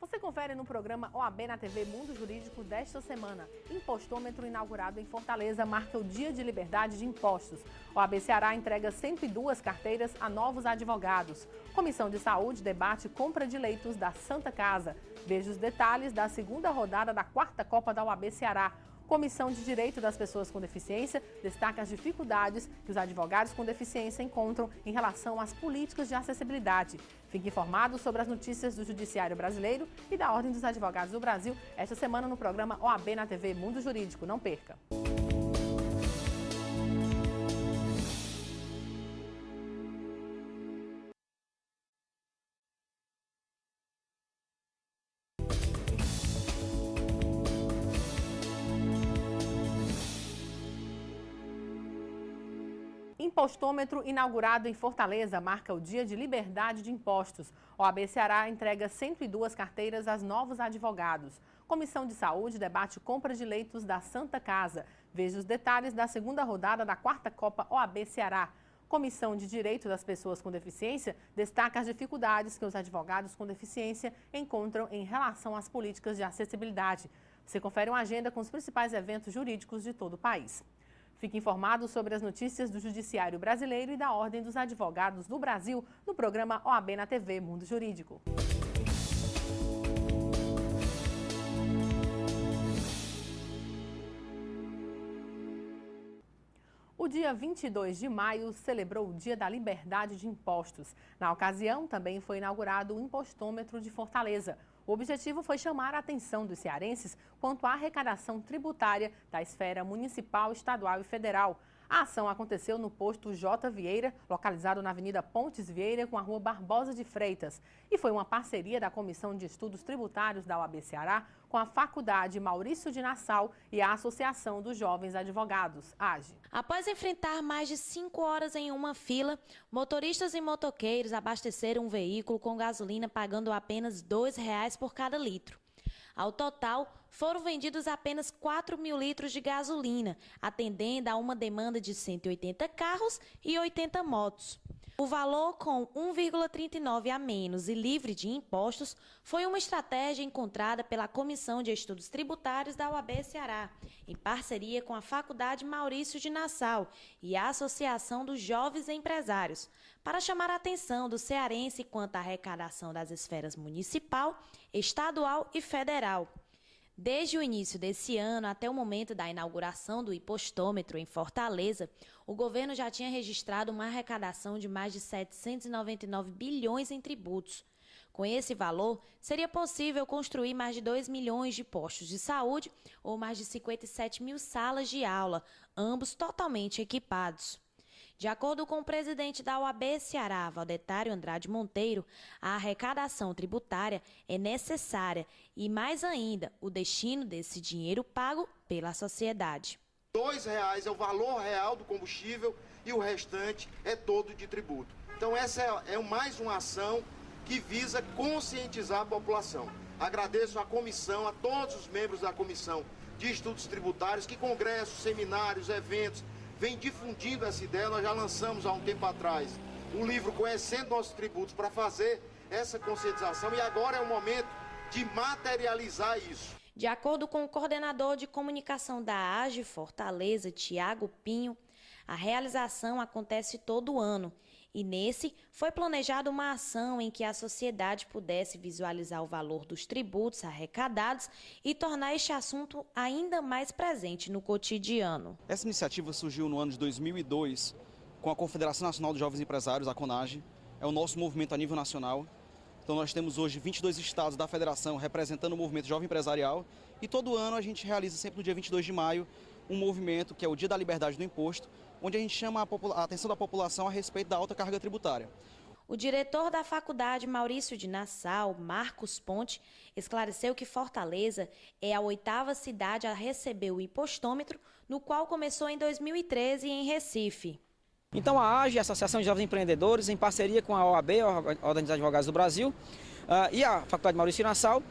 Você confere no programa OAB na TV Mundo Jurídico desta semana. Impostômetro inaugurado em Fortaleza marca o Dia de Liberdade de Impostos. OAB Ceará entrega 102 carteiras a novos advogados. Comissão de Saúde debate compra de leitos da Santa Casa. Veja os detalhes da segunda rodada da 4ª Copa da OAB Ceará. Comissão de Direito das Pessoas com Deficiência destaca as dificuldades que os advogados com deficiência encontram em relação às políticas de acessibilidade. Fique informado sobre as notícias do Judiciário Brasileiro e da Ordem dos Advogados do Brasil esta semana no programa OAB na TV Mundo Jurídico. Não perca! Impostômetro inaugurado em Fortaleza marca o Dia de Liberdade de Impostos. OAB Ceará entrega 102 carteiras aos novos advogados. Comissão de Saúde debate compra de leitos da Santa Casa. Veja os detalhes da segunda rodada da 4ª Copa OAB Ceará. Comissão de Direito das Pessoas com Deficiência destaca as dificuldades que os advogados com deficiência encontram em relação às políticas de acessibilidade. Você confere uma agenda com os principais eventos jurídicos de todo o país. Fique informado sobre as notícias do Judiciário Brasileiro e da Ordem dos Advogados do Brasil no programa OAB na TV Mundo Jurídico. O dia 22 de maio celebrou o Dia da Liberdade de Impostos. Na ocasião, também foi inaugurado o Impostômetro de Fortaleza. O objetivo foi chamar a atenção dos cearenses quanto à arrecadação tributária da esfera municipal, estadual e federal. A ação aconteceu no posto J. Vieira, localizado na Avenida Pontes Vieira, com a Rua Barbosa de Freitas. E foi uma parceria da Comissão de Estudos Tributários da OAB Ceará com a Faculdade Maurício de Nassau e a Associação dos Jovens Advogados, AGE. Após enfrentar mais de 5 horas em uma fila, motoristas e motoqueiros abasteceram um veículo com gasolina pagando apenas R$ 2,00 por cada litro. Ao total, foram vendidos apenas 4.000 litros de gasolina, atendendo a uma demanda de 180 carros e 80 motos. O valor, com 1,39 a menos e livre de impostos, foi uma estratégia encontrada pela Comissão de Estudos Tributários da OAB Ceará, em parceria com a Faculdade Maurício de Nassau e a Associação dos Jovens Empresários, para chamar a atenção do cearense quanto à arrecadação das esferas municipal, estadual e federal. Desde o início desse ano até o momento da inauguração do impostômetro em Fortaleza, o governo já tinha registrado uma arrecadação de mais de 799 bilhões em tributos. Com esse valor, seria possível construir mais de 2 milhões de postos de saúde ou mais de 57 mil salas de aula, ambos totalmente equipados. De acordo com o presidente da OAB Ceará, Valdetário Andrade Monteiro, a arrecadação tributária é necessária e, mais ainda, o destino desse dinheiro pago pela sociedade. R$ 2,00 é o valor real do combustível e o restante é todo de tributo. Então essa é mais uma ação que visa conscientizar a população. Agradeço à comissão, a todos os membros da Comissão de Estudos Tributários, que congressos, seminários, eventos, vem difundindo essa ideia. Nós já lançamos há um tempo atrás um livro Conhecendo Nossos Tributos para fazer essa conscientização e agora é o momento de materializar isso. De acordo com o coordenador de comunicação da AGE Fortaleza, Tiago Pinho, a realização acontece todo ano e nesse foi planejada uma ação em que a sociedade pudesse visualizar o valor dos tributos arrecadados e tornar este assunto ainda mais presente no cotidiano. Essa iniciativa surgiu no ano de 2002 com a Confederação Nacional dos Jovens Empresários, a CONAGE. É o nosso movimento a nível nacional. Então nós temos hoje 22 estados da federação representando o movimento jovem empresarial e todo ano a gente realiza sempre no dia 22 de maio um movimento que é o Dia da Liberdade do Imposto, onde a gente chama a atenção da população a respeito da alta carga tributária. O diretor da Faculdade Maurício de Nassau, Marcos Ponte, esclareceu que Fortaleza é a 8ª cidade a receber o impostômetro, no qual começou em 2013 em Recife. Então a AGE, a Associação de Jovens Empreendedores, em parceria com a OAB, a Ordem dos Advogados do Brasil, e a Faculdade Maurício de Nassau,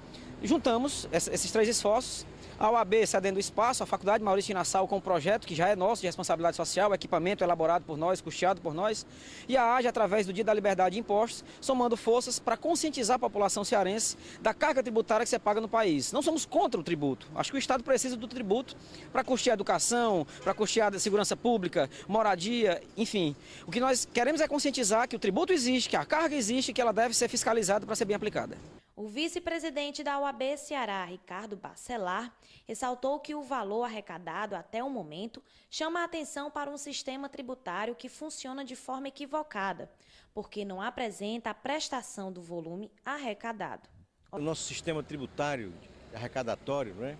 juntamos esses 3 esforços A OAB cedendo espaço, a Faculdade Maurício de Nassau com o projeto, que já é nosso, de responsabilidade social, equipamento elaborado por nós, custeado por nós, e a AGE, através do Dia da Liberdade de Impostos, somando forças para conscientizar a população cearense da carga tributária que você paga no país. Não somos contra o tributo. Acho que o Estado precisa do tributo para custear a educação, para custear a segurança pública, moradia, enfim. O que nós queremos é conscientizar que o tributo existe, que a carga existe e que ela deve ser fiscalizada para ser bem aplicada. O vice-presidente da OAB Ceará, Ricardo Bacelar, ressaltou que o valor arrecadado até o momento chama a atenção para um sistema tributário que funciona de forma equivocada, porque não apresenta a prestação do volume arrecadado. O nosso sistema tributário arrecadatório, né,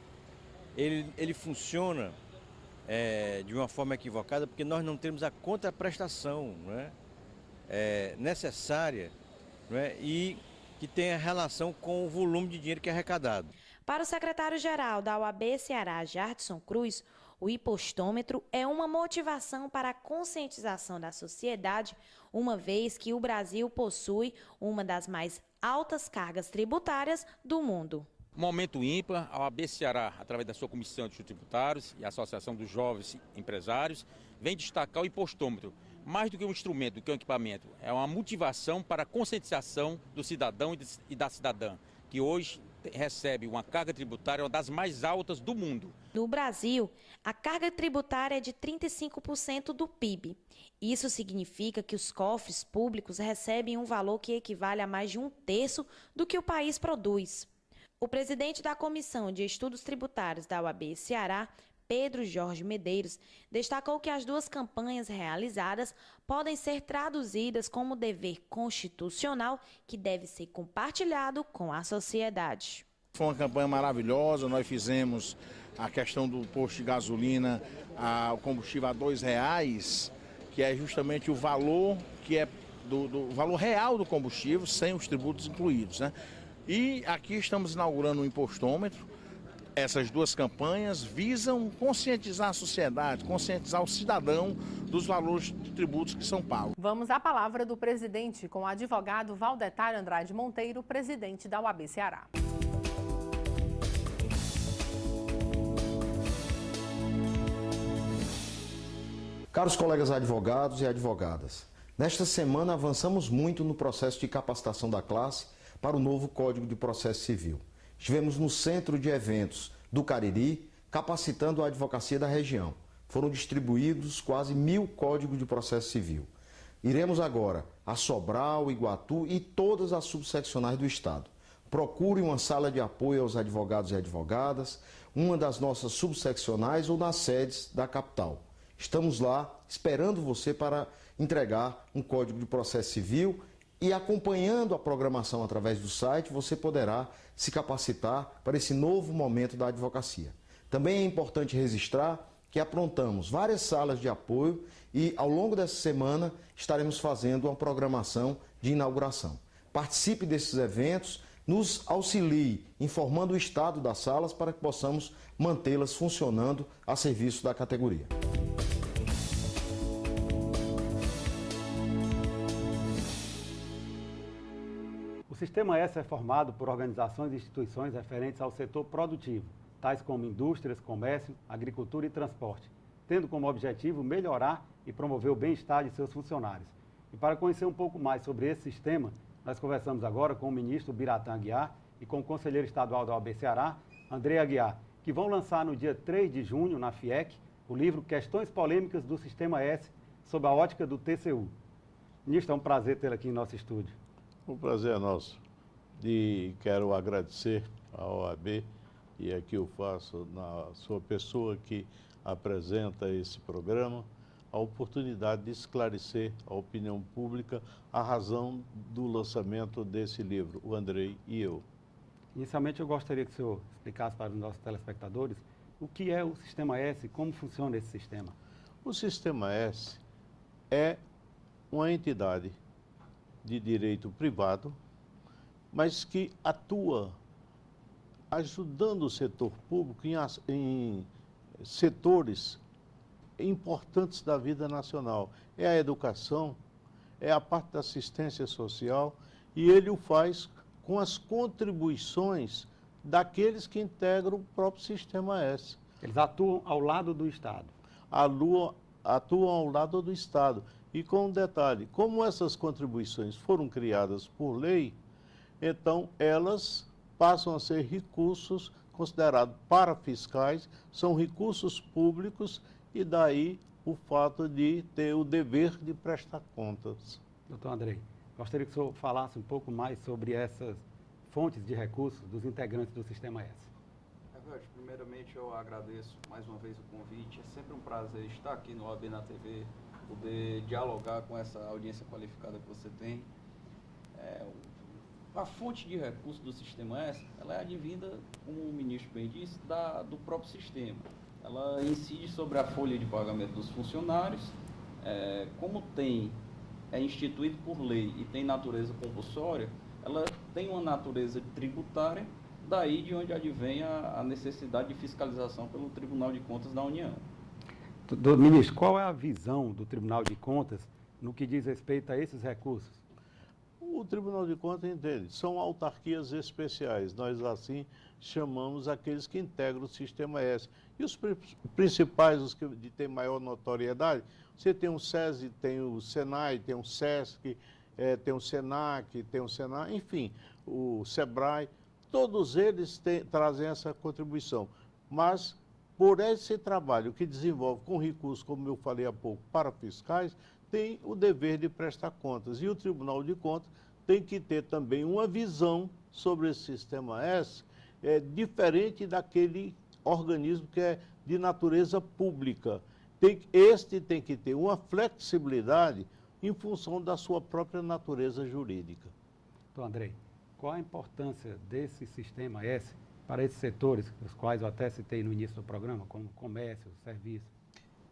ele funciona de uma forma equivocada porque nós não temos a contraprestação, né, necessária, né, e que tenha relação com o volume de dinheiro que é arrecadado. Para o secretário-geral da OAB Ceará, Jardson Cruz, o impostômetro é uma motivação para a conscientização da sociedade, uma vez que o Brasil possui uma das mais altas cargas tributárias do mundo. Momento ímpar, a OAB Ceará, através da sua Comissão de Estudos Tributários e a Associação dos Jovens Empresários, vem destacar o impostômetro. Mais do que um instrumento, do que um equipamento, é uma motivação para a conscientização do cidadão e da cidadã, que hoje recebe uma carga tributária uma das mais altas do mundo. No Brasil, a carga tributária é de 35% do PIB. Isso significa que os cofres públicos recebem um valor que equivale a mais de 1/3 do que o país produz. O presidente da Comissão de Estudos Tributários da OAB Ceará, Pedro Jorge Medeiros, destacou que as duas campanhas realizadas podem ser traduzidas como dever constitucional que deve ser compartilhado com a sociedade. Foi uma campanha maravilhosa, nós fizemos a questão do posto de gasolina, o combustível a R$2, que é justamente o valor que é do valor real do combustível, sem os tributos incluídos, né? E aqui estamos inaugurando um impostômetro. Essas duas campanhas visam conscientizar a sociedade, conscientizar o cidadão dos valores de tributos que são pagos. Vamos à palavra do presidente com o advogado Valdetar Andrade Monteiro, presidente da OAB Ceará. Caros colegas advogados e advogadas, nesta semana avançamos muito no processo de capacitação da classe para o novo Código de Processo Civil. Estivemos no centro de eventos do Cariri, capacitando a advocacia da região. Foram distribuídos quase 1000 códigos de processo civil. Iremos agora a Sobral, Iguatu e todas as subseccionais do Estado. Procure uma sala de apoio aos advogados e advogadas, uma das nossas subseccionais ou nas sedes da capital. Estamos lá esperando você para entregar um Código de Processo Civil e acompanhando a programação através do site, você poderá se capacitar para esse novo momento da advocacia. Também é importante registrar que aprontamos várias salas de apoio e ao longo dessa semana estaremos fazendo uma programação de inauguração. Participe desses eventos, nos auxilie informando o estado das salas para que possamos mantê-las funcionando a serviço da categoria. O Sistema S é formado por organizações e instituições referentes ao setor produtivo, tais como indústrias, comércio, agricultura e transporte, tendo como objetivo melhorar e promover o bem-estar de seus funcionários. E para conhecer um pouco mais sobre esse sistema, nós conversamos agora com o ministro Biratã Aguiar e com o conselheiro estadual da OAB Ceará, André Aguiar, que vão lançar no dia 3 de junho, na FIEC, o livro Questões Polêmicas do Sistema S, sob a ótica do TCU. Ministro, é um prazer tê-lo aqui em nosso estúdio. O prazer é nosso. E quero agradecer à OAB, e aqui eu faço na sua pessoa que apresenta esse programa, a oportunidade de esclarecer à opinião pública a razão do lançamento desse livro, o Andrei e eu. Inicialmente, eu gostaria que o senhor explicasse para os nossos telespectadores o que é o Sistema S e como funciona esse sistema. O Sistema S é uma entidade de direito privado, mas que atua ajudando o setor público em setores importantes da vida nacional. É a educação, é a parte da assistência social, e ele o faz com as contribuições daqueles que integram o próprio Sistema S. Eles atuam ao lado do Estado. Atuam ao lado do Estado. E com um detalhe, como essas contribuições foram criadas por lei, então elas passam a ser recursos considerados parafiscais, são recursos públicos e daí o fato de ter o dever de prestar contas. Doutor Andrei, gostaria que o senhor falasse um pouco mais sobre essas fontes de recursos dos integrantes do Sistema S. Primeiramente, eu agradeço mais uma vez o convite. É sempre um prazer estar aqui no OAB na TV, poder dialogar com essa audiência qualificada que você tem. A fonte de recursos do Sistema S, ela é advinda, como o ministro bem disse, do próprio sistema. Ela incide sobre a folha de pagamento dos funcionários, como é instituído por lei e tem natureza compulsória, ela tem uma natureza tributária, daí de onde advém a necessidade de fiscalização pelo Tribunal de Contas da União. Ministro, qual é a visão do Tribunal de Contas no que diz respeito a esses recursos? O Tribunal de Contas entende, são autarquias especiais, nós assim chamamos aqueles que integram o Sistema S. E os principais, os que têm maior notoriedade, você tem o SESI, tem o SENAI, tem o SESC, tem o SENAC, tem o SENAI, enfim, o SEBRAE, todos eles trazem essa contribuição. Mas, por esse trabalho que desenvolve com recursos, como eu falei há pouco, para fiscais, tem o dever de prestar contas. E o Tribunal de Contas tem que ter também uma visão sobre esse Sistema S, diferente daquele organismo que é de natureza pública. Este tem que ter uma flexibilidade em função da sua própria natureza jurídica. Então, Andrei, qual a importância desse Sistema S para esses setores, os quais eu até citei no início do programa, como comércio, serviço?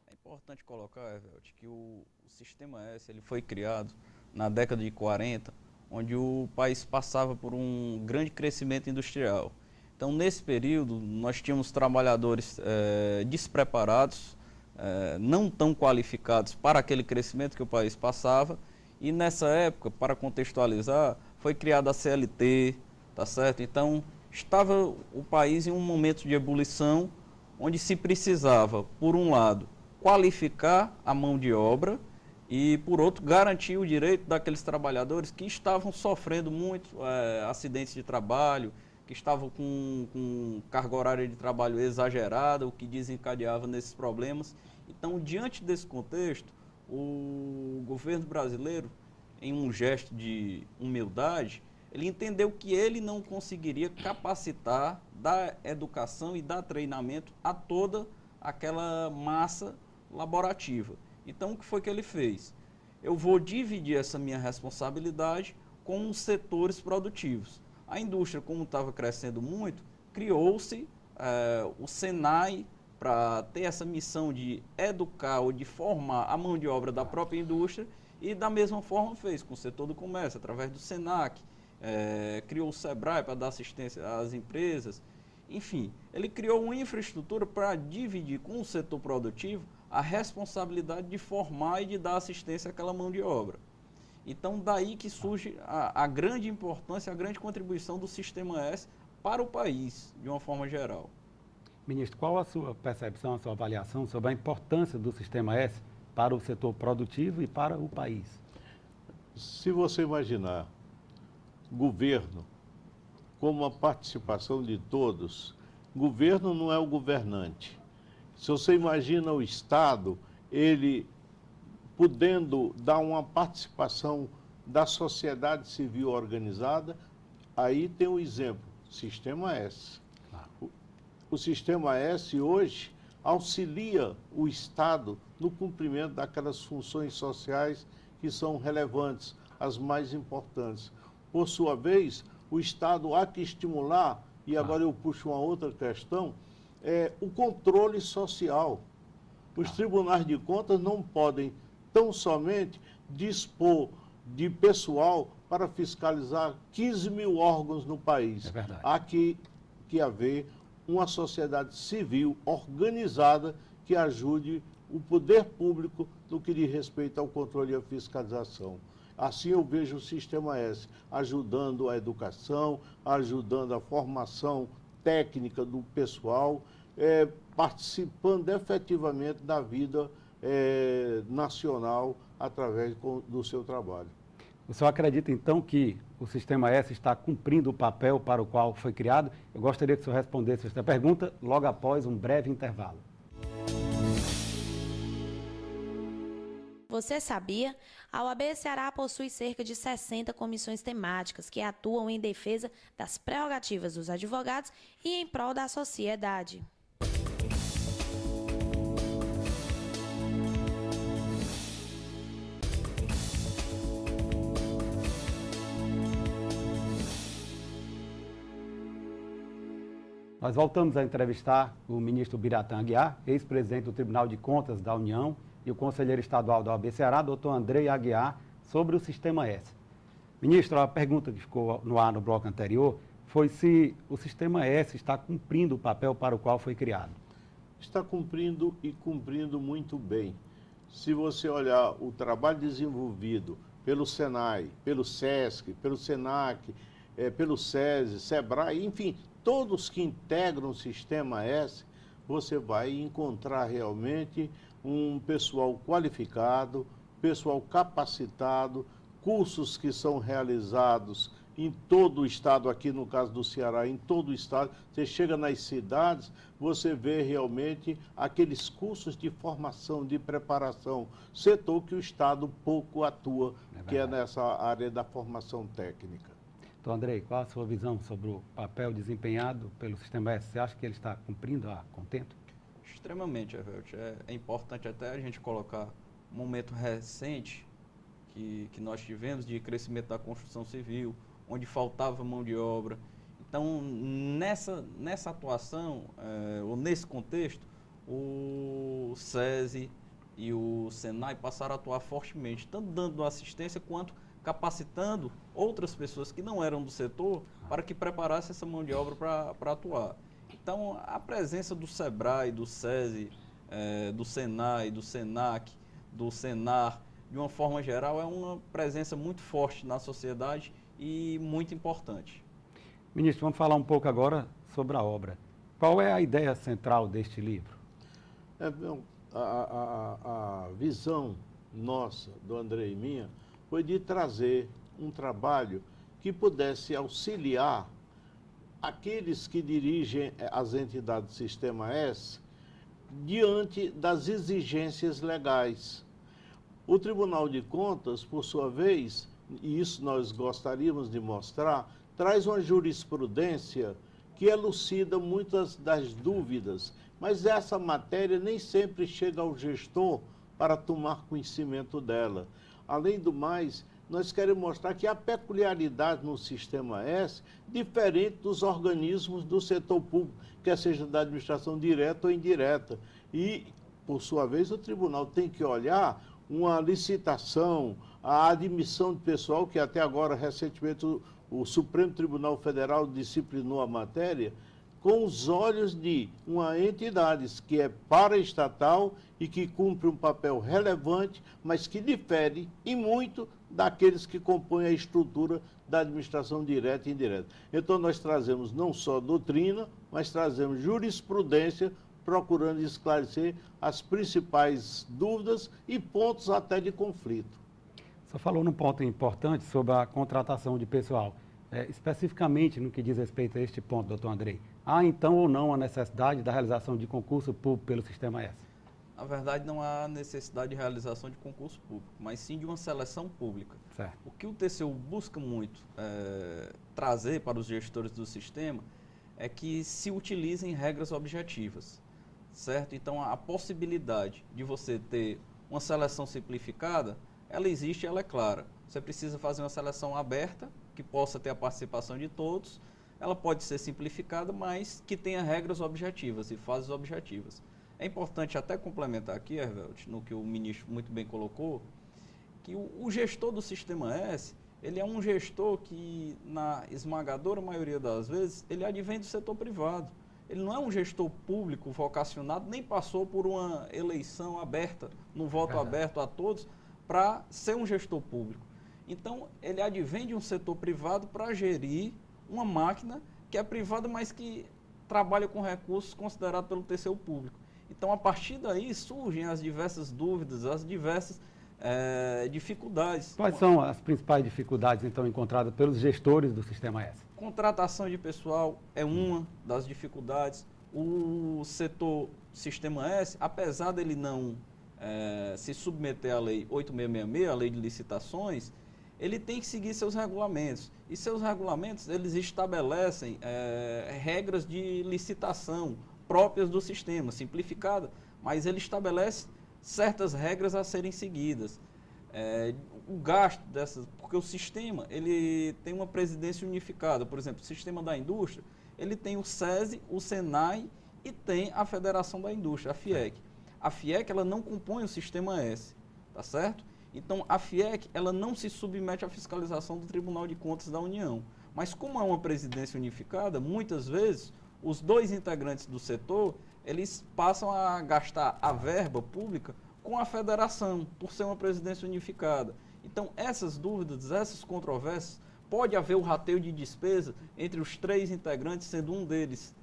É importante colocar, Evelt, que o Sistema S ele foi criado na década de 40, onde o país passava por um grande crescimento industrial. Então, nesse período, nós tínhamos trabalhadores despreparados, não tão qualificados para aquele crescimento que o país passava, e nessa época, para contextualizar, foi criada a CLT, tá certo? Então, estava o país em um momento de ebulição, onde se precisava, por um lado, qualificar a mão de obra e, por outro, garantir o direito daqueles trabalhadores que estavam sofrendo muito acidentes de trabalho, que estavam com carga horária de trabalho exagerada, o que desencadeava nesses problemas. Então, diante desse contexto, o governo brasileiro, em um gesto de humildade, ele entendeu que ele não conseguiria capacitar, dar educação e dar treinamento a toda aquela massa laborativa. Então, o que foi que ele fez? Eu vou dividir essa minha responsabilidade com os setores produtivos. A indústria, como estava crescendo muito, criou-se o SENAI para ter essa missão de educar ou de formar a mão de obra da própria indústria e, da mesma forma, fez com o setor do comércio, através do SENAC, criou o SEBRAE para dar assistência às empresas. Enfim, ele criou uma infraestrutura para dividir com o setor produtivo a responsabilidade de formar e de dar assistência àquela mão de obra. Então, daí que surge a grande importância, a grande contribuição do Sistema S para o país, de uma forma geral. Ministro, qual a sua percepção, a sua avaliação sobre a importância do Sistema S para o setor produtivo e para o país? Se você imaginar governo como a participação de todos, governo não é o governante. Se você imagina o Estado, ele podendo dar uma participação da sociedade civil organizada, aí tem o exemplo, Sistema S. O Sistema S hoje auxilia o Estado no cumprimento daquelas funções sociais que são relevantes, as mais importantes. Por sua vez, o Estado há que estimular, e agora eu puxo uma outra questão, o controle social. Os tribunais de contas não podem tão somente dispor de pessoal para fiscalizar 15 mil órgãos no país. É verdade. Há que haver uma sociedade civil organizada que ajude o poder público no que diz respeito ao controle e à fiscalização. Assim eu vejo o Sistema S ajudando a educação, ajudando a formação técnica do pessoal, participando efetivamente da vida nacional através do seu trabalho. O senhor acredita, então, que o Sistema S está cumprindo o papel para o qual foi criado? Eu gostaria que o senhor respondesse esta pergunta logo após um breve intervalo. Você sabia? A OAB Ceará possui cerca de 60 comissões temáticas que atuam em defesa das prerrogativas dos advogados e em prol da sociedade. Nós voltamos a entrevistar o ministro Biratã Aguiar, ex-presidente do Tribunal de Contas da União, e o conselheiro estadual da OAB Ceará, doutor Andrei Aguiar, sobre o Sistema S. Ministro, a pergunta que ficou no ar no bloco anterior foi se o Sistema S está cumprindo o papel para o qual foi criado. Está cumprindo e cumprindo muito bem. Se você olhar o trabalho desenvolvido pelo Senai, pelo SESC, pelo SENAC, pelo SESI, SEBRAE, enfim, todos que integram o Sistema S, você vai encontrar realmente um pessoal qualificado, pessoal capacitado, cursos que são realizados em todo o estado, aqui no caso do Ceará, em todo o estado. Você chega nas cidades, você vê realmente aqueles cursos de formação, de preparação, setor que o estado pouco atua, que é nessa área da formação técnica. Então, Andrei, qual a sua visão sobre o papel desempenhado pelo Sistema S? Você acha que ele está cumprindo a contento? Extremamente, Evelt. É importante até a gente colocar um momento recente que nós tivemos de crescimento da construção civil, onde faltava mão de obra. Então, nessa atuação, ou nesse contexto, o SESI e o SENAI passaram a atuar fortemente, tanto dando assistência quanto capacitando outras pessoas que não eram do setor para que preparassem essa mão de obra para atuar. Então, a presença do SEBRAE, do SESI, do SENAI, do SENAC, do SENAR, de uma forma geral, é uma presença muito forte na sociedade e muito importante. Ministro, vamos falar um pouco agora sobre a obra. Qual é a ideia central deste livro? A visão nossa, do Andrei e minha, foi de trazer um trabalho que pudesse auxiliar aqueles que dirigem as entidades do Sistema S diante das exigências legais. O Tribunal de Contas, por sua vez, e isso nós gostaríamos de mostrar, traz uma jurisprudência que elucida muitas das dúvidas, mas essa matéria nem sempre chega ao gestor para tomar conhecimento dela. Além do mais, nós queremos mostrar que há peculiaridade no Sistema S, diferente dos organismos do setor público, quer seja da administração direta ou indireta. E, por sua vez, o tribunal tem que olhar uma licitação, a admissão de pessoal, que até agora, recentemente, o Supremo Tribunal Federal disciplinou a matéria, com os olhos de uma entidade que é paraestatal e que cumpre um papel relevante, mas que difere e muito daqueles que compõem a estrutura da administração direta e indireta. Então, nós trazemos não só doutrina, mas trazemos jurisprudência, procurando esclarecer as principais dúvidas e pontos até de conflito. Você falou num ponto importante sobre a contratação de pessoal. Especificamente no que diz respeito a este ponto, doutor Andrei, há então ou não a necessidade da realização de concurso público pelo Sistema S? Na verdade, não há necessidade de realização de concurso público, mas sim de uma seleção pública. Certo. O que o TCU busca muito trazer para os gestores do sistema é que se utilizem regras objetivas, certo? Então, a possibilidade de você ter uma seleção simplificada, ela existe, ela é clara. Você precisa fazer uma seleção aberta, que possa ter a participação de todos. Ela pode ser simplificada, mas que tenha regras objetivas e fases objetivas. É importante até complementar aqui, Hervelt, no que o ministro muito bem colocou, que o gestor do Sistema S, ele é um gestor que, na esmagadora maioria das vezes, ele advém do setor privado. Ele não é um gestor público vocacionado, nem passou por uma eleição aberta, num voto aberto a todos, para ser um gestor público. Então, ele advém de um setor privado para gerir uma máquina que é privada, mas que trabalha com recursos considerados pelo TCU público. Então, a partir daí, surgem as diversas dúvidas, as diversas dificuldades. Quais são as principais dificuldades, então, encontradas pelos gestores do Sistema S? Contratação de pessoal é uma das dificuldades. O setor Sistema S, apesar dele não se submeter à Lei 8666, a Lei de Licitações, ele tem que seguir seus regulamentos. E seus regulamentos, eles estabelecem regras de licitação próprias do sistema, simplificada, mas ele estabelece certas regras a serem seguidas. O gasto dessas, porque o sistema, ele tem uma presidência unificada. Por exemplo, o sistema da indústria, ele tem o SESI, o SENAI e tem a Federação da Indústria, a FIEC. A FIEC, ela não compõe o Sistema S, tá certo? Então, a FIEC, ela não se submete à fiscalização do Tribunal de Contas da União. Mas como é uma presidência unificada, muitas vezes, os dois integrantes do setor, eles passam a gastar a verba pública com a federação, por ser uma presidência unificada. Então, essas dúvidas, essas controvérsias, pode haver o rateio de despesa entre os três integrantes, sendo um deles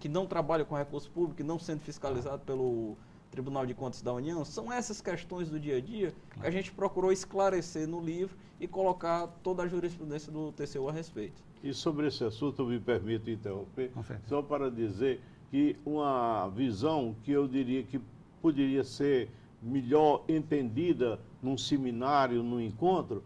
que não trabalha com recurso público e não sendo fiscalizado pelo Tribunal de Contas da União. São essas questões do dia a dia que a gente procurou esclarecer no livro e colocar toda a jurisprudência do TCU a respeito. E sobre esse assunto, eu me permito interromper, só para dizer que uma visão que eu diria que poderia ser melhor entendida num seminário, num encontro,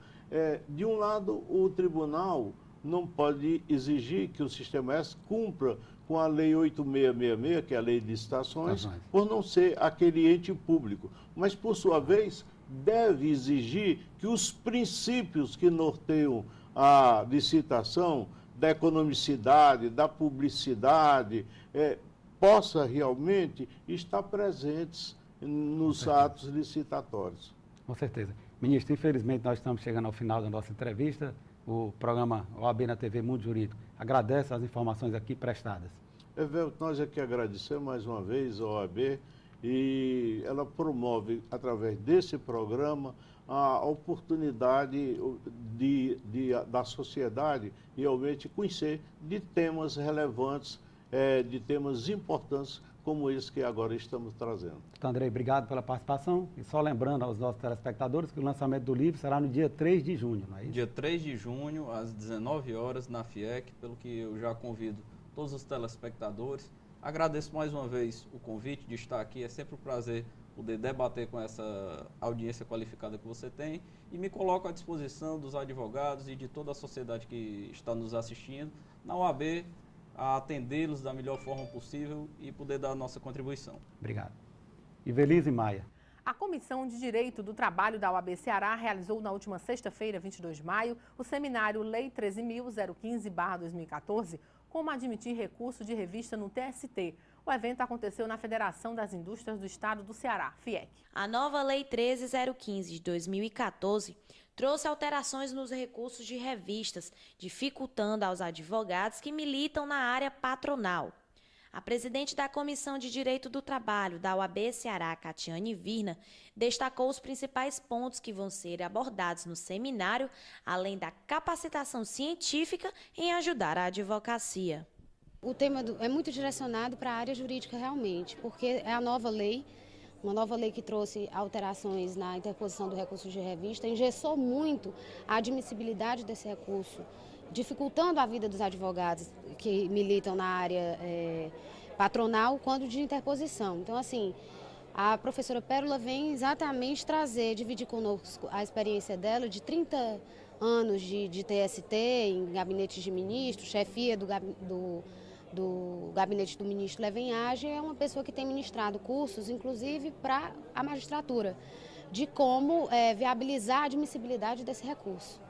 de um lado, o tribunal não pode exigir que o Sistema S cumpra com a Lei 8666, que é a Lei de Licitações, por não ser aquele ente público. Mas, por sua vez, deve exigir que os princípios que norteiam a licitação, da economicidade, da publicidade, possa realmente estar presentes nos atos licitatórios. Com certeza. Ministro, infelizmente nós estamos chegando ao final da nossa entrevista. O programa OAB na TV Mundo Jurídico agradece as informações aqui prestadas. Evelio, nós aqui agradecemos mais uma vez a OAB e ela promove, através desse programa, a oportunidade da sociedade realmente conhecer de temas relevantes, de temas importantes como esse que agora estamos trazendo. Então, Andrei, obrigado pela participação. E só lembrando aos nossos telespectadores que o lançamento do livro será no dia 3 de junho, não é isso? Dia 3 de junho, às 19 horas, na FIEC, pelo que eu já convido todos os telespectadores. Agradeço mais uma vez o convite de estar aqui. É sempre um prazer poder debater com essa audiência qualificada que você tem. E me coloco à disposição dos advogados e de toda a sociedade que está nos assistindo na OAB, a atendê-los da melhor forma possível e poder dar a nossa contribuição. Obrigado. Ivelise Maia. A Comissão de Direito do Trabalho da OAB Ceará realizou na última sexta-feira, 22 de maio, o seminário Lei 13.015/2014, como admitir recurso de revista no TST. O evento aconteceu na Federação das Indústrias do Estado do Ceará, FIEC. A nova Lei 13.015 de 2014 trouxe alterações nos recursos de revistas, dificultando aos advogados que militam na área patronal. A presidente da Comissão de Direito do Trabalho da OAB Ceará, Catiane Virna, destacou os principais pontos que vão ser abordados no seminário, além da capacitação científica em ajudar a advocacia. O tema é muito direcionado para a área jurídica realmente, porque é a nova lei, uma nova lei que trouxe alterações na interposição do recurso de revista, engessou muito a admissibilidade desse recurso, dificultando a vida dos advogados que militam na área patronal quando de interposição. Então, assim, a professora Pérola vem exatamente dividir conosco a experiência dela de 30 anos de TST em gabinetes de ministros, chefia do gabinete do ministro Levenhage. É uma pessoa que tem ministrado cursos, inclusive para a magistratura, de como viabilizar a admissibilidade desse recurso.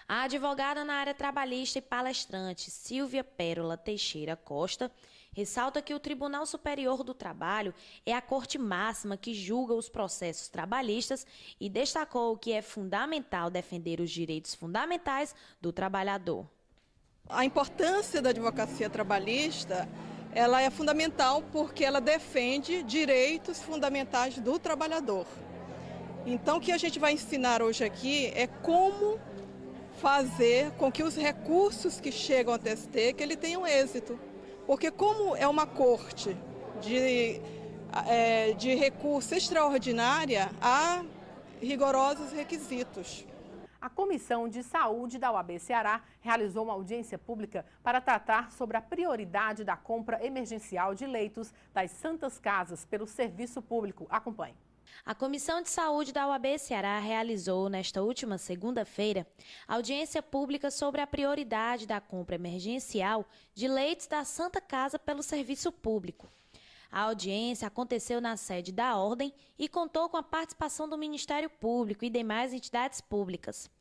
A advogada na área trabalhista e palestrante Silvia Pérola Teixeira Costa ressalta que o Tribunal Superior do Trabalho é a corte máxima que julga os processos trabalhistas e destacou que é fundamental defender os direitos fundamentais do trabalhador. A importância da advocacia trabalhista, ela é fundamental porque ela defende direitos fundamentais do trabalhador. Então, o que a gente vai ensinar hoje aqui é como fazer com que os recursos que chegam ao TST, que ele tenham êxito. porque como é uma corte de recurso extraordinária, há rigorosos requisitos. A Comissão de Saúde da OAB Ceará realizou uma audiência pública para tratar sobre a prioridade da compra emergencial de leitos das Santas Casas pelo serviço público. Acompanhe. A Comissão de Saúde da OAB Ceará realizou, nesta última segunda-feira, audiência pública sobre a prioridade da compra emergencial de leitos da Santa Casa pelo serviço público. A audiência aconteceu na sede da Ordem e contou com a participação do Ministério Público e demais entidades públicas.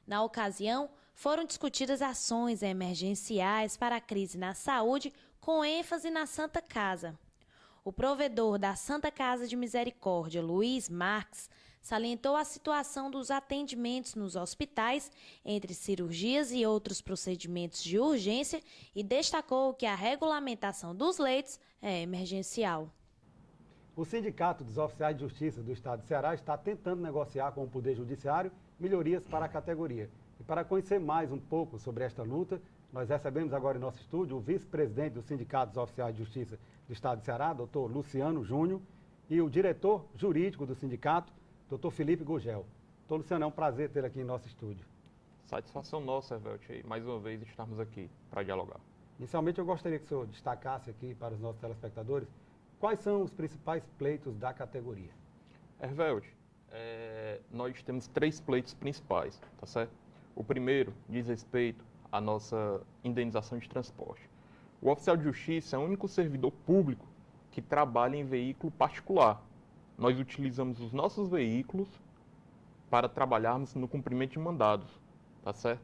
Na ocasião, foram discutidas ações emergenciais para a crise na saúde, com ênfase na Santa Casa. O provedor da Santa Casa de Misericórdia, Luiz Marques, salientou a situação dos atendimentos nos hospitais, entre cirurgias e outros procedimentos de urgência, e destacou que a regulamentação dos leitos é emergencial. O Sindicato dos Oficiais de Justiça do Estado de Ceará está tentando negociar com o Poder Judiciário melhorias para a categoria. E para conhecer mais um pouco sobre esta luta, nós recebemos agora em nosso estúdio o vice-presidente do Sindicato dos Oficiais de Justiça do Estado de Ceará, doutor Luciano Júnior, e o diretor jurídico do sindicato, doutor Felipe Gugel. Doutor Luciano, é um prazer tê-lo aqui em nosso estúdio. Satisfação nossa, Evelt, mais uma vez estarmos aqui para dialogar. Inicialmente, eu gostaria que o senhor destacasse aqui para os nossos telespectadores quais são os principais pleitos da categoria. Evelt, nós temos 3 pleitos principais, tá certo? O primeiro diz respeito à nossa indenização de transporte. O oficial de justiça é o único servidor público que trabalha em veículo particular. Nós utilizamos os nossos veículos para trabalharmos no cumprimento de mandados, tá certo?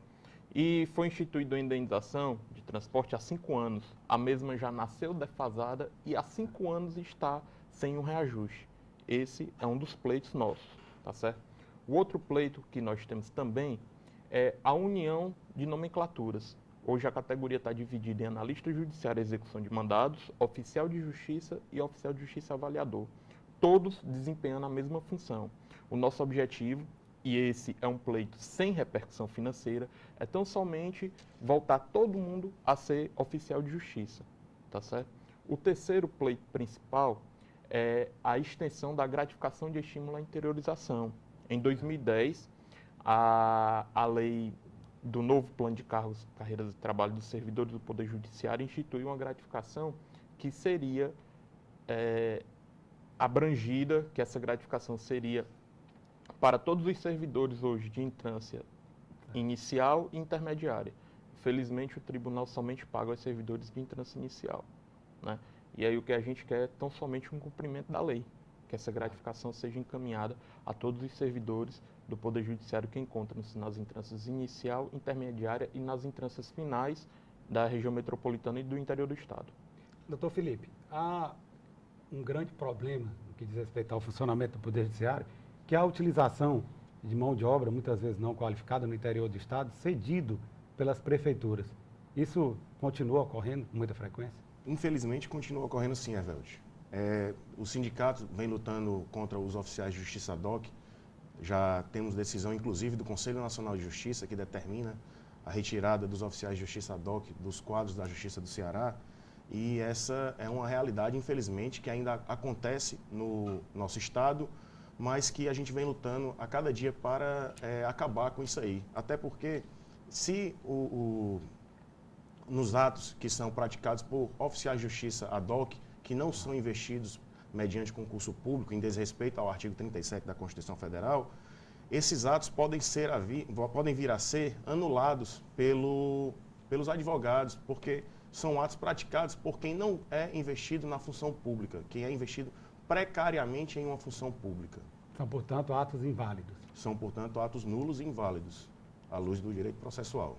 E foi instituída a indenização de transporte há 5 anos. A mesma já nasceu defasada e há 5 anos está sem um reajuste. Esse é um dos pleitos nossos, tá certo? O outro pleito que nós temos também é a união de nomenclaturas. Hoje a categoria está dividida em analista judiciário e execução de mandados, oficial de justiça e oficial de justiça avaliador. Todos desempenhando a mesma função. O nosso objetivo, e esse é um pleito sem repercussão financeira, é tão somente voltar todo mundo a ser oficial de justiça, tá certo? O terceiro pleito principal é a extensão da gratificação de estímulo à interiorização. Em 2010, a lei do novo plano de carreiras de trabalho dos servidores do Poder Judiciário instituiu uma gratificação que seria abrangida, que essa gratificação seria para todos os servidores hoje de entrância inicial e intermediária. Felizmente, o tribunal somente paga aos servidores de entrância inicial, né? E aí o que a gente quer é tão somente um cumprimento da lei, que essa gratificação seja encaminhada a todos os servidores do Poder Judiciário que encontram-se nas instâncias inicial, intermediária e nas instâncias finais da região metropolitana e do interior do Estado. Doutor Felipe, há um grande problema no que diz respeito ao funcionamento do Poder Judiciário, que é a utilização de mão de obra, muitas vezes não qualificada no interior do Estado, cedido pelas prefeituras. Isso continua ocorrendo com muita frequência? Infelizmente, continua ocorrendo sim, Evelt. O sindicato vem lutando contra os oficiais de justiça DOC. Já temos decisão, inclusive, do Conselho Nacional de Justiça, que determina a retirada dos oficiais de justiça DOC dos quadros da Justiça do Ceará. E essa é uma realidade, infelizmente, que ainda acontece no nosso Estado, mas que a gente vem lutando a cada dia para acabar com isso aí. Até porque, se nos atos que são praticados por oficiais de justiça ad hoc, que não são investidos mediante concurso público, em desrespeito ao artigo 37 da Constituição Federal, esses atos podem vir a ser anulados pelos advogados, porque são atos praticados por quem não é investido na função pública, quem é investido precariamente em uma função pública. São, portanto, atos inválidos. São, portanto, atos nulos e inválidos, à luz do direito processual.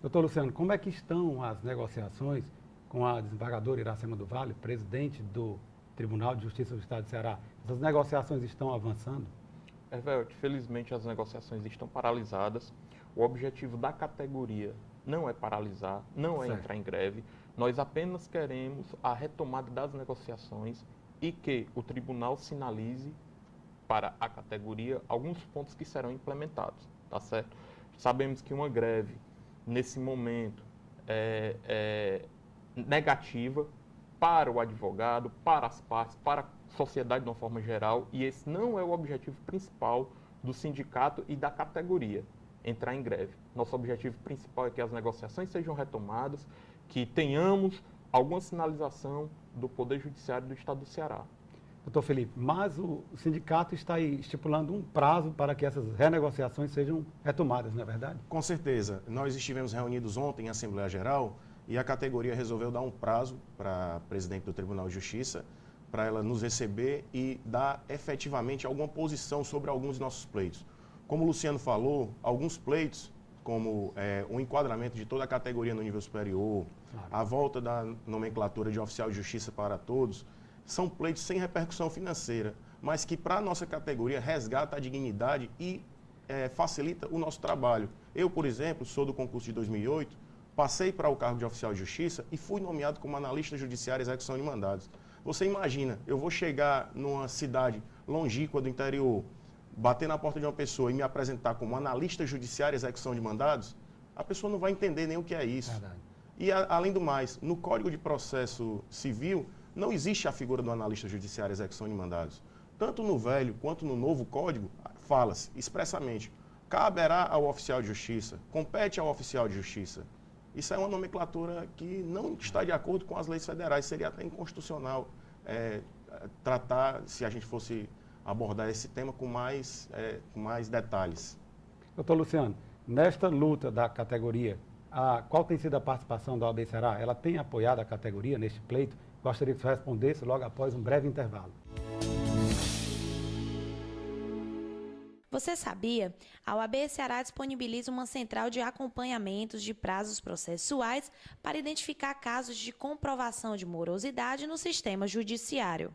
Doutor Luciano, como é que estão as negociações com a desembargadora Iracema do Vale, presidente do Tribunal de Justiça do Estado de Ceará? Essas negociações estão avançando? Evelt, felizmente as negociações estão paralisadas. O objetivo da categoria não é paralisar, não é entrar em greve. Nós apenas queremos a retomada das negociações e que o tribunal sinalize para a categoria alguns pontos que serão implementados, tá certo? Sabemos que uma greve, nesse momento, negativa para o advogado, para as partes, para a sociedade de uma forma geral, e esse não é o objetivo principal do sindicato e da categoria, entrar em greve. Nosso objetivo principal é que as negociações sejam retomadas, que tenhamos alguma sinalização do Poder Judiciário do Estado do Ceará. Doutor Felipe, mas o sindicato está aí estipulando um prazo para que essas renegociações sejam retomadas, não é verdade? Com certeza. Nós estivemos reunidos ontem em Assembleia Geral e a categoria resolveu dar um prazo para a presidente do Tribunal de Justiça para ela nos receber e dar efetivamente alguma posição sobre alguns de nossos pleitos. Como o Luciano falou, alguns pleitos, como o enquadramento de toda a categoria no nível superior, a volta da nomenclatura de oficial de justiça para todos, são pleitos sem repercussão financeira, mas que para a nossa categoria resgata a dignidade e facilita o nosso trabalho. Eu, por exemplo, sou do concurso de 2008, passei para o cargo de oficial de justiça e fui nomeado como analista judiciário e execução de mandados. Você imagina, eu vou chegar numa cidade longínqua do interior, bater na porta de uma pessoa e me apresentar como analista judiciário e execução de mandados, a pessoa não vai entender nem o que é isso. Verdade. E, além do mais, no Código de Processo Civil, não existe a figura do analista judiciário e execução de mandados. Tanto no velho quanto no novo Código, fala-se expressamente, caberá ao oficial de justiça, compete ao oficial de justiça. Isso é uma nomenclatura que não está de acordo com as leis federais, seria até inconstitucional tratar, se a gente fosse abordar esse tema com mais detalhes. Doutor Luciano, nesta luta da categoria, qual tem sido a participação da OAB Ceará? Ela tem apoiado a categoria neste pleito? Gostaria que você respondesse logo após um breve intervalo. Você sabia? A OAB Ceará disponibiliza uma central de acompanhamentos de prazos processuais para identificar casos de comprovação de morosidade no sistema judiciário.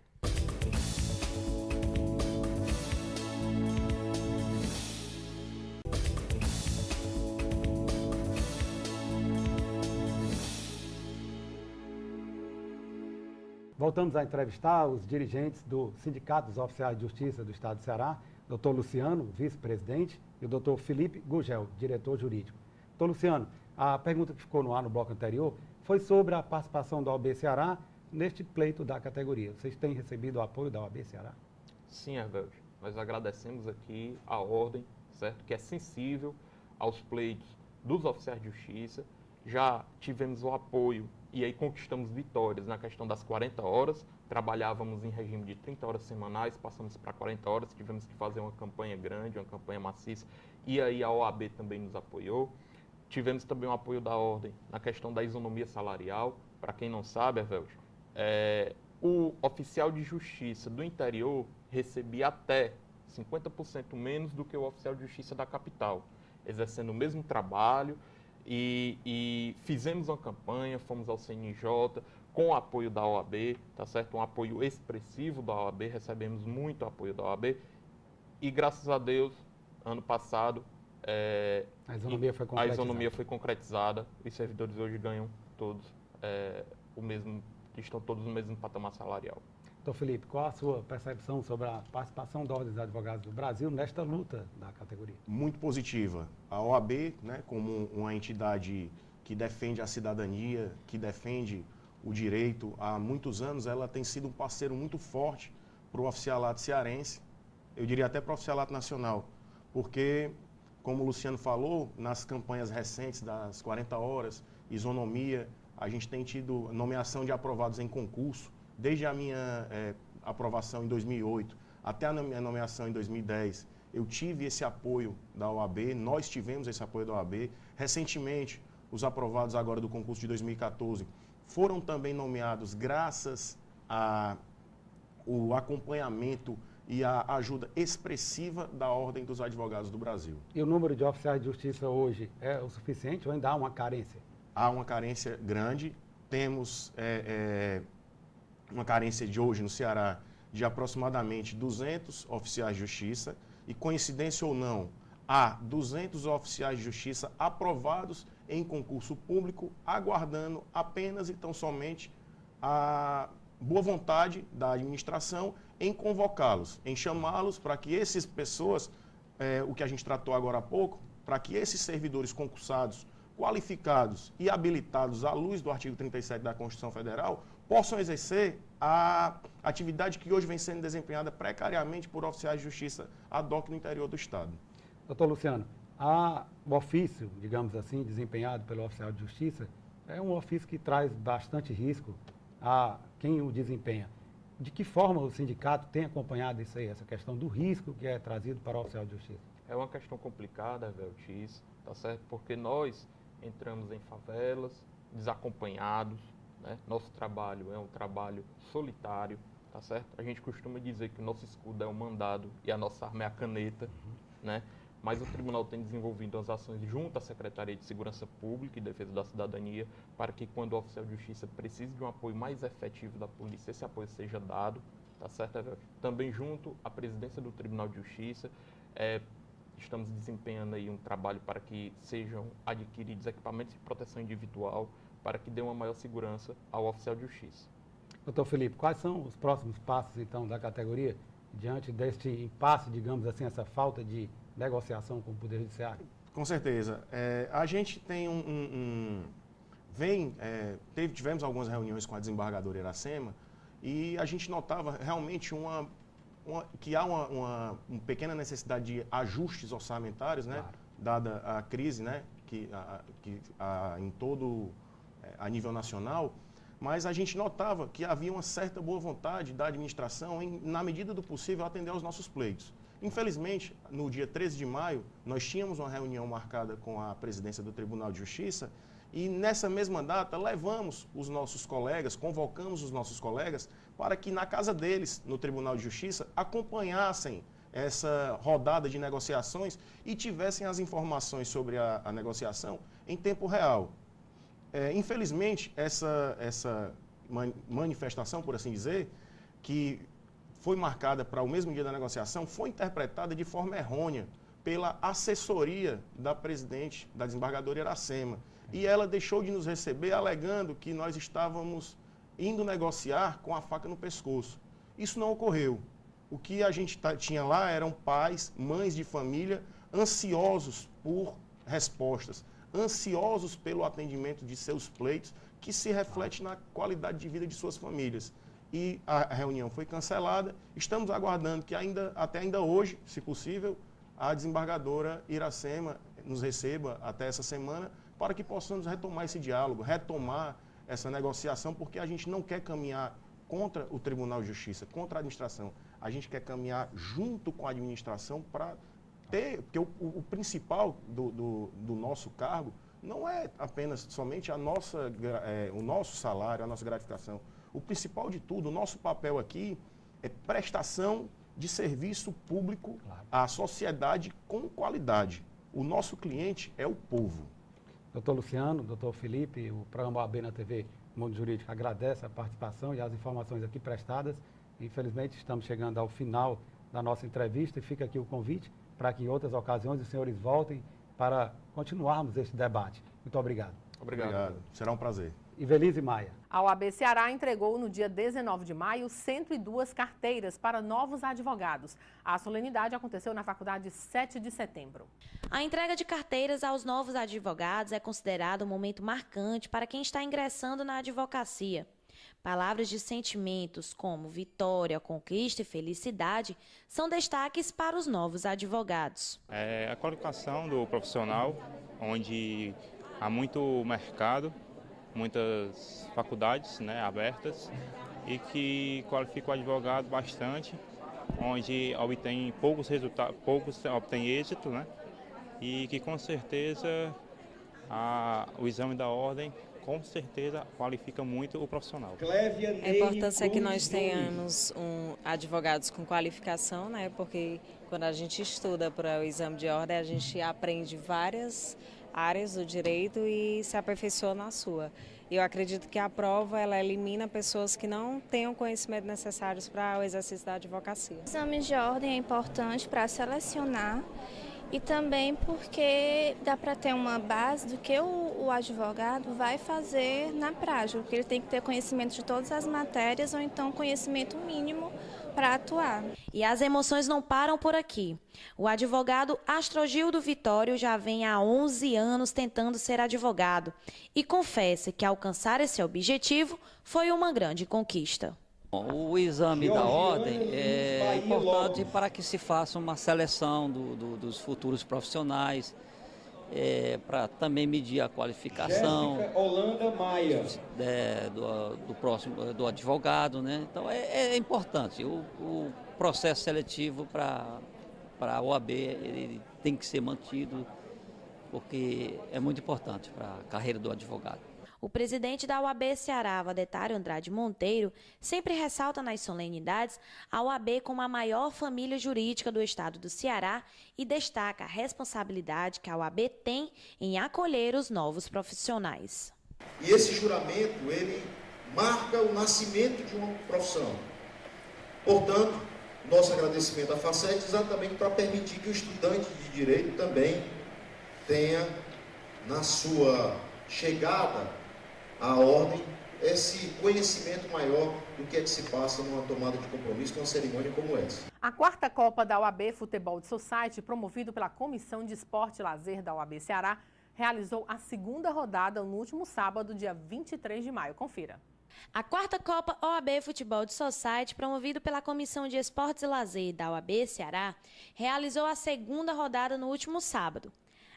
Voltamos a entrevistar os dirigentes do Sindicato dos Oficiais de Justiça do Estado do Ceará, doutor Luciano, vice-presidente, e o doutor Felipe Gugel, diretor jurídico. Doutor Luciano, a pergunta que ficou no ar no bloco anterior foi sobre a participação da OAB Ceará neste pleito da categoria. Vocês têm recebido o apoio da OAB Ceará? Sim, Hervelde. Nós agradecemos aqui a ordem, certo? Que é sensível aos pleitos dos oficiais de justiça. Já tivemos o apoio e aí conquistamos vitórias na questão das 40 horas. Trabalhávamos em regime de 30 horas semanais, passamos para 40 horas, tivemos que fazer uma campanha grande, uma campanha maciça, e aí a OAB também nos apoiou. Tivemos também o apoio da ordem na questão da isonomia salarial. Para quem não sabe, Hervelde, o oficial de justiça do interior recebia até 50% menos do que o oficial de justiça da capital, exercendo o mesmo trabalho. E fizemos uma campanha, fomos ao CNJ com o apoio da OAB, tá certo? Um apoio expressivo da OAB, recebemos muito apoio da OAB e graças a Deus, ano passado, a isonomia foi concretizada. Os servidores hoje ganham todos estão todos no mesmo patamar salarial. Doutor Felipe, qual a sua percepção sobre a participação da Ordem dos Advogados do Brasil nesta luta da categoria? Muito positiva. A OAB, como uma entidade que defende a cidadania, que defende o direito, há muitos anos ela tem sido um parceiro muito forte para o oficialato cearense, eu diria até para o oficialato nacional, porque, como o Luciano falou, nas campanhas recentes das 40 horas, isonomia, a gente tem tido nomeação de aprovados em concurso. Desde a minha aprovação em 2008 até a minha nomeação em 2010, eu tive esse apoio da OAB, nós tivemos esse apoio da OAB. Recentemente, os aprovados agora do concurso de 2014 foram também nomeados graças ao acompanhamento e a ajuda expressiva da Ordem dos Advogados do Brasil. E o número de oficiais de justiça hoje é o suficiente ou ainda há uma carência? Há uma carência grande. Temos uma carência de hoje no Ceará de aproximadamente 200 oficiais de justiça e, coincidência ou não, há 200 oficiais de justiça aprovados em concurso público, aguardando apenas e tão somente a boa vontade da administração em convocá-los, em chamá-los para que essas pessoas, o que a gente tratou agora há pouco, para que esses servidores concursados qualificados e habilitados à luz do artigo 37 da Constituição Federal possam exercer a atividade que hoje vem sendo desempenhada precariamente por oficiais de justiça ad hoc no interior do Estado. Doutor Luciano, o ofício, digamos assim, desempenhado pelo oficial de justiça, é um ofício que traz bastante risco a quem o desempenha. De que forma o sindicato tem acompanhado isso aí, essa questão do risco que é trazido para o oficial de justiça? É uma questão complicada, Veltis, tá certo? Porque nós entramos em favelas, desacompanhados, né? Nosso trabalho é um trabalho solitário, tá certo? A gente costuma dizer que o nosso escudo é o mandado e a nossa arma é a caneta, né? Mas o tribunal tem desenvolvido as ações junto à Secretaria de Segurança Pública e Defesa da Cidadania para que quando o oficial de justiça precise de um apoio mais efetivo da polícia, esse apoio seja dado, tá certo? Também junto à presidência do Tribunal de Justiça, estamos desempenhando aí um trabalho para que sejam adquiridos equipamentos de proteção individual para que dê uma maior segurança ao oficial de justiça. Doutor Felipe, quais são os próximos passos, então, da categoria diante deste impasse, digamos assim, essa falta de negociação com o Poder Judiciário? Com certeza. A gente tem tivemos algumas reuniões com a desembargadora Iracema e a gente notava realmente que há uma pequena necessidade de ajustes orçamentários, né? Claro. Dada a crise, né? Em todo a nível nacional, mas a gente notava que havia uma certa boa vontade da administração em, na medida do possível, atender aos nossos pleitos. Infelizmente, no dia 13 de maio, nós tínhamos uma reunião marcada com a presidência do Tribunal de Justiça e nessa mesma data levamos os nossos colegas, convocamos os nossos colegas para que na casa deles, no Tribunal de Justiça, acompanhassem essa rodada de negociações e tivessem as informações sobre a negociação em tempo real. Infelizmente, essa manifestação, por assim dizer, que foi marcada para o mesmo dia da negociação, foi interpretada de forma errônea pela assessoria da presidente, da desembargadora Iracema. E ela deixou de nos receber alegando que nós estávamos indo negociar com a faca no pescoço. Isso não ocorreu. O que a gente tinha lá eram pais, mães de família, ansiosos por respostas, ansiosos pelo atendimento de seus pleitos, que se reflete na qualidade de vida de suas famílias. E a reunião foi cancelada. Estamos aguardando que até ainda hoje, se possível, a desembargadora Iracema nos receba até essa semana para que possamos retomar esse diálogo, retomar essa negociação, porque a gente não quer caminhar contra o Tribunal de Justiça, contra a administração. A gente quer caminhar junto com a administração para ter, porque o principal do nosso cargo não é apenas somente o nosso salário, a nossa gratificação. O principal de tudo, o nosso papel aqui é prestação de serviço público à sociedade com qualidade. O nosso cliente é o povo. Doutor Luciano, doutor Felipe, o programa OAB na TV Mundo Jurídico agradece a participação e as informações aqui prestadas. Infelizmente, estamos chegando ao final da nossa entrevista e fica aqui o convite para que em outras ocasiões os senhores voltem para continuarmos este debate. Muito obrigado. Obrigado. Será um prazer. Ivelise Maia. A OAB Ceará entregou no dia 19 de maio 102 carteiras para novos advogados. A solenidade aconteceu na Faculdade 7 de Setembro. A entrega de carteiras aos novos advogados é considerada um momento marcante para quem está ingressando na advocacia. Palavras de sentimentos como vitória, conquista e felicidade são destaques para os novos advogados. A qualificação do profissional, onde há muito mercado, muitas faculdades, né, abertas e que qualifica o advogado bastante, onde obtém poucos resultados, obtém êxito, né, e que com certeza o exame da ordem com certeza qualifica muito o profissional. A importância é que nós tenhamos advogados com qualificação, né, porque quando a gente estuda para o exame de ordem, a gente aprende várias áreas do direito e se aperfeiçoa na sua. Eu acredito que a prova ela elimina pessoas que não tenham conhecimento necessários para o exercício da advocacia. O exame de ordem é importante para selecionar e também porque dá para ter uma base do que o advogado vai fazer na prática, porque ele tem que ter conhecimento de todas as matérias ou então conhecimento mínimo para atuar. E as emoções não param por aqui. O advogado Astrogildo Vitório já vem há 11 anos tentando ser advogado e confessa que alcançar esse objetivo foi uma grande conquista. O exame da ordem é importante para que se faça uma seleção dos futuros profissionais, para também medir a qualificação do advogado, né? Então é importante. O processo seletivo para a OAB ele tem que ser mantido, porque é muito importante para a carreira do advogado. O presidente da OAB Ceará, Vadetário Andrade Monteiro, sempre ressalta nas solenidades a OAB como a maior família jurídica do estado do Ceará e destaca a responsabilidade que a OAB tem em acolher os novos profissionais. E esse juramento, ele marca o nascimento de uma profissão. Portanto, nosso agradecimento à Facet exatamente para permitir que o estudante de direito também tenha, na sua chegada à ordem, esse conhecimento maior do que é que se passa numa tomada de compromisso com uma cerimônia como essa. A 4ª Copa da OAB Futebol Society, promovido pela Comissão de Esporte e Lazer da OAB Ceará, realizou a 2ª rodada no último sábado, dia 23 de maio. Confira. A 4ª Copa OAB Futebol Society, promovido pela Comissão de Esportes e Lazer da OAB Ceará, realizou a 2ª rodada no último sábado.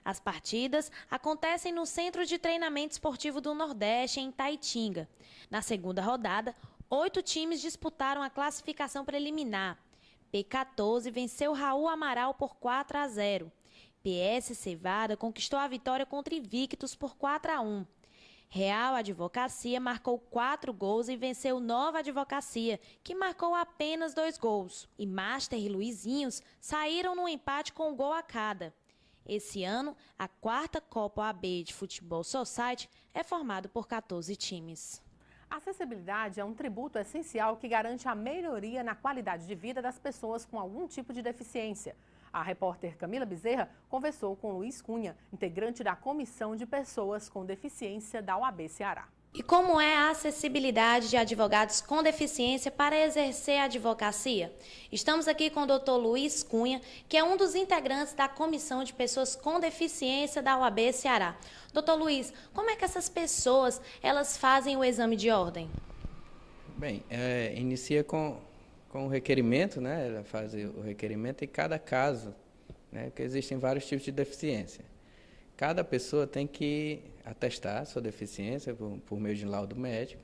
As partidas acontecem no Centro de Treinamento Esportivo do Nordeste, em Taitinga. Na 2ª rodada, 8 times disputaram a classificação preliminar. P14 venceu Raul Amaral por 4-0. PS Cevada conquistou a vitória contra Invictus por 4-1. Real Advocacia marcou 4 gols e venceu Nova Advocacia, que marcou apenas 2 gols. E Master e Luizinhos saíram no empate com um gol a cada. Esse ano, a 4ª Copa OAB de Futebol Society é formada por 14 times. A acessibilidade é um tributo essencial que garante a melhoria na qualidade de vida das pessoas com algum tipo de deficiência. A repórter Camila Bezerra conversou com Luiz Cunha, integrante da Comissão de Pessoas com Deficiência da OAB Ceará. E como é a acessibilidade de advogados com deficiência para exercer a advocacia? Estamos aqui com o Dr. Luiz Cunha, que é um dos integrantes da Comissão de Pessoas com Deficiência da OAB Ceará. Dr. Luiz, como é que essas pessoas elas fazem o exame de ordem? Bem, inicia com o requerimento, né? Ela faz o requerimento em cada caso, né? Porque existem vários tipos de deficiência. Cada pessoa tem que atestar sua deficiência por meio de laudo médico,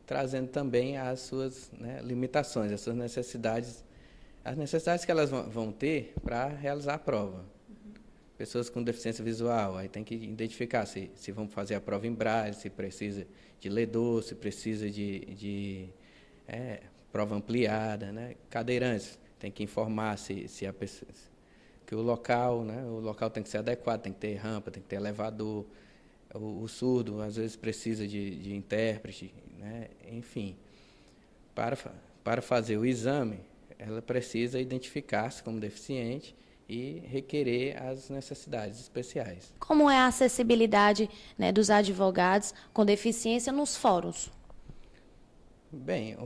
trazendo também as suas, né, limitações, as suas necessidades, as necessidades que elas vão ter para realizar a prova. Pessoas com deficiência visual, aí tem que identificar se vão fazer a prova em braille, se precisa de ledor, se precisa de prova ampliada, né? Cadeirantes, tem que informar se a pessoa... que o local tem que ser adequado, tem que ter rampa, tem que ter elevador. O surdo, às vezes, precisa de intérprete, né? Enfim. Para fazer o exame, ela precisa identificar-se como deficiente e requerer as necessidades especiais. Como é a acessibilidade, né, dos advogados com deficiência nos fóruns? Bem,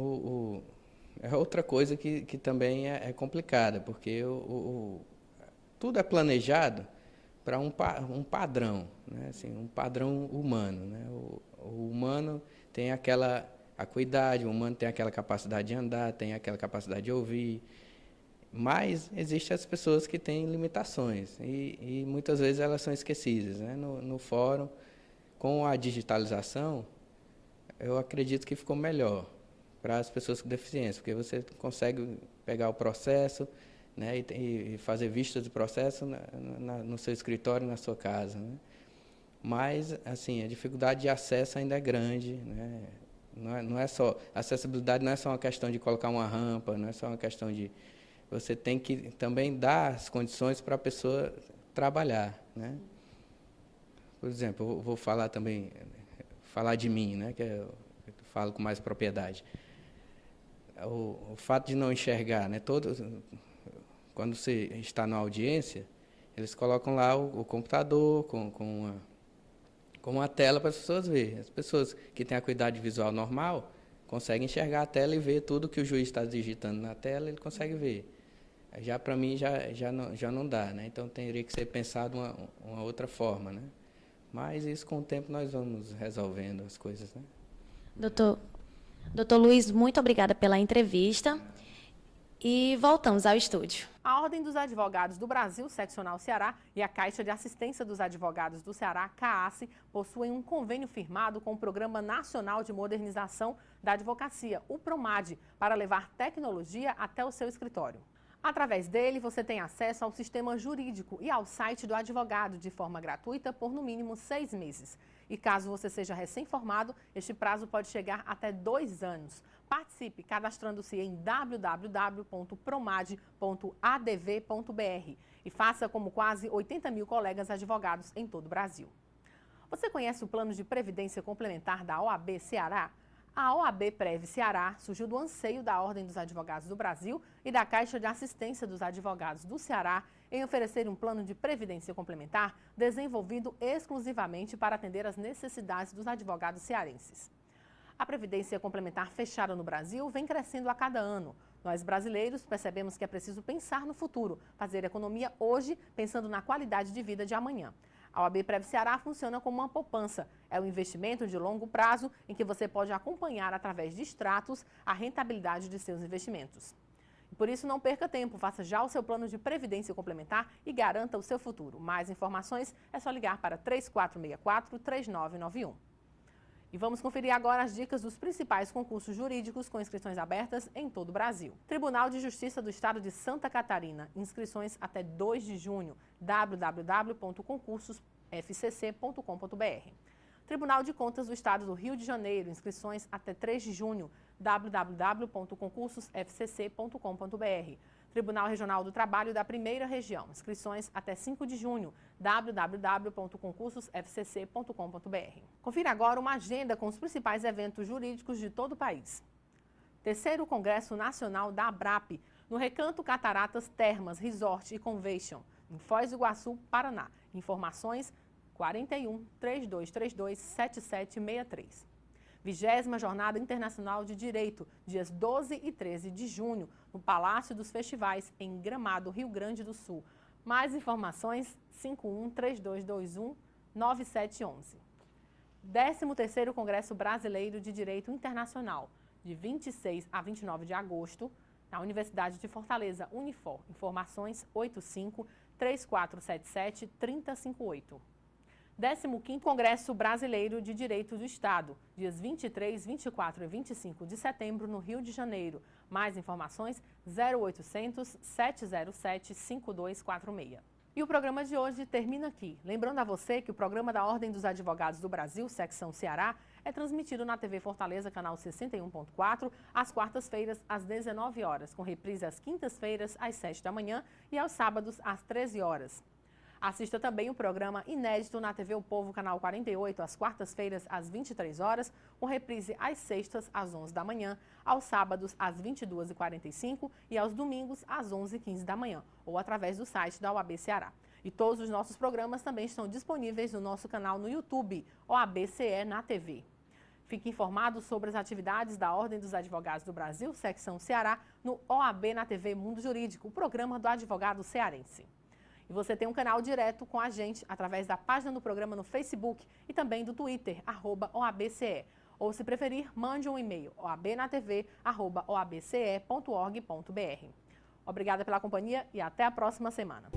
é outra coisa que também é complicada, porque tudo é planejado para um padrão, né? Assim, um padrão humano, né? O humano tem aquela acuidade, o humano tem aquela capacidade de andar, tem aquela capacidade de ouvir, mas existem as pessoas que têm limitações e muitas vezes elas são esquecidas, né? No fórum, com a digitalização, eu acredito que ficou melhor para as pessoas com deficiência, porque você consegue pegar o processo, né, e fazer vista do processo no seu escritório, na sua casa, né? Mas, assim, a dificuldade de acesso ainda é grande, né? Não é só... A acessibilidade não é só uma questão de colocar uma rampa, não é só uma questão de... Você tem que também dar as condições para a pessoa trabalhar, né? Por exemplo, eu vou falar também... Falar de mim, né? Que eu falo com mais propriedade. O fato de não enxergar, né? Quando você está na audiência, eles colocam lá o computador com uma tela para as pessoas verem. As pessoas que têm acuidade visual normal consegue enxergar a tela e ver tudo que o juiz está digitando na tela, ele consegue ver. Já para mim já não dá, né? Então teria que ser pensado uma outra forma, né? Mas isso com o tempo nós vamos resolvendo as coisas, né? Doutor Luiz, muito obrigada pela entrevista e voltamos ao estúdio. A Ordem dos Advogados do Brasil, Seccional Ceará, e a Caixa de Assistência dos Advogados do Ceará, CAASE, possuem um convênio firmado com o Programa Nacional de Modernização da Advocacia, o PROMAD, para levar tecnologia até o seu escritório. Através dele, você tem acesso ao sistema jurídico e ao site do advogado de forma gratuita por no mínimo 6 meses. E caso você seja recém-formado, este prazo pode chegar até 2 anos. Participe cadastrando-se em www.promad.adv.br e faça como quase 80 mil colegas advogados em todo o Brasil. Você conhece o plano de previdência complementar da OAB Ceará? A OAB Prev Ceará surgiu do anseio da Ordem dos Advogados do Brasil e da Caixa de Assistência dos Advogados do Ceará em oferecer um plano de previdência complementar desenvolvido exclusivamente para atender às necessidades dos advogados cearenses. A previdência complementar fechada no Brasil vem crescendo a cada ano. Nós, brasileiros, percebemos que é preciso pensar no futuro, fazer economia hoje, pensando na qualidade de vida de amanhã. A OAB Prev Ceará funciona como uma poupança. É um investimento de longo prazo em que você pode acompanhar, através de extratos, a rentabilidade de seus investimentos. E por isso, não perca tempo, faça já o seu plano de previdência complementar e garanta o seu futuro. Mais informações é só ligar para 3464-3991. E vamos conferir agora as dicas dos principais concursos jurídicos com inscrições abertas em todo o Brasil. Tribunal de Justiça do Estado de Santa Catarina. Inscrições até 2 de junho. www.concursosfcc.com.br. Tribunal de Contas do Estado do Rio de Janeiro. Inscrições até 3 de junho. www.concursosfcc.com.br. Tribunal Regional do Trabalho da Primeira Região. Inscrições até 5 de junho. www.concursosfcc.com.br. Confira agora uma agenda com os principais eventos jurídicos de todo o país. Terceiro Congresso Nacional da ABRAP, no Recanto Cataratas Termas, Resort e Convention, em Foz do Iguaçu, Paraná. Informações 41-3232-7763. 20ª Jornada Internacional de Direito, dias 12 e 13 de junho, no Palácio dos Festivais, em Gramado, Rio Grande do Sul. Mais informações, 51-3221-9711. 13º Congresso Brasileiro de Direito Internacional, de 26 a 29 de agosto, na Universidade de Fortaleza, Unifor. Informações 85-3477-3058. 15º Congresso Brasileiro de Direito do Estado, dias 23, 24 e 25 de setembro, no Rio de Janeiro. Mais informações, 0800-707-5246. E o programa de hoje termina aqui. Lembrando a você que o programa da Ordem dos Advogados do Brasil, Secção Ceará, é transmitido na TV Fortaleza, canal 61.4, às quartas-feiras, às 19 horas, com reprise às quintas-feiras, às 7 da manhã e aos sábados, às 13 horas. Assista também o programa inédito na TV O Povo, canal 48, às quartas-feiras, às 23 horas, com reprise às sextas, às 11 da manhã, aos sábados, às 22h45 e aos domingos, às 11h15 da manhã, ou através do site da OAB Ceará. E todos os nossos programas também estão disponíveis no nosso canal no YouTube, OABCE na TV. Fique informado sobre as atividades da Ordem dos Advogados do Brasil, Secção Ceará, no OAB na TV Mundo Jurídico, o programa do advogado cearense. E você tem um canal direto com a gente através da página do programa no Facebook e também do Twitter, @OABCE. Ou, se preferir, mande um e-mail, oabnatv@oabce.org.br. Obrigada pela companhia e até a próxima semana.